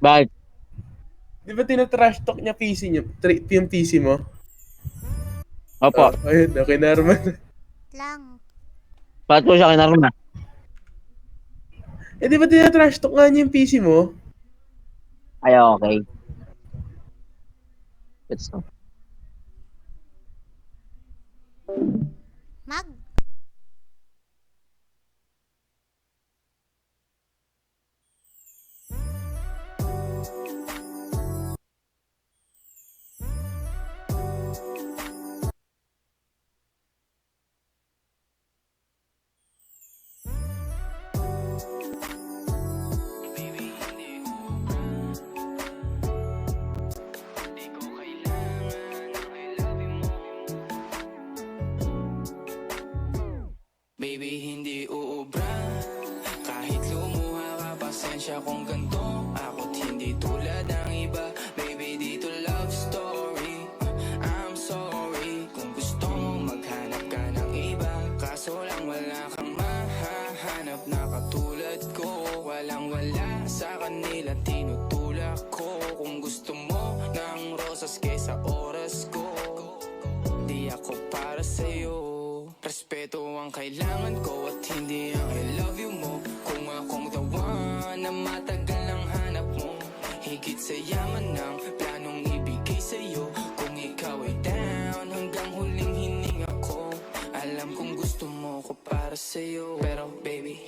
Bakit? Di ba tinatrash talk niya PC niyo, yung PC mo? Opo. Oh, ayun, okay na naman. Lang. Bakit po siya kinarma? Eh, di ba tinatrash talk nga niya yung PC mo? Ay, okay. Let's go. Mag. Baby, hindi uubra. Kahit lumuha ka, pasensya kung ganto. Ako't hindi tulad ng iba. Baby, dito love story. I'm sorry kung gusto mong maghanap ka ng iba. Kaso lang wala kang mahahanap na katulad ko. Walang wala sa kanila, tinutulak ko. Kung gusto mo ng rosas kesa oras ko, di ako para sa'yo. Respeto ang kailangan ko at hindi ang I love you mo. Kung akong the one na matagal ang hanap mo, higit sa yaman ng planong ibigay sa'yo. Kung ikaw ay down hanggang huling hininga ko, alam kong gusto mo ko para sa'yo. Pero baby,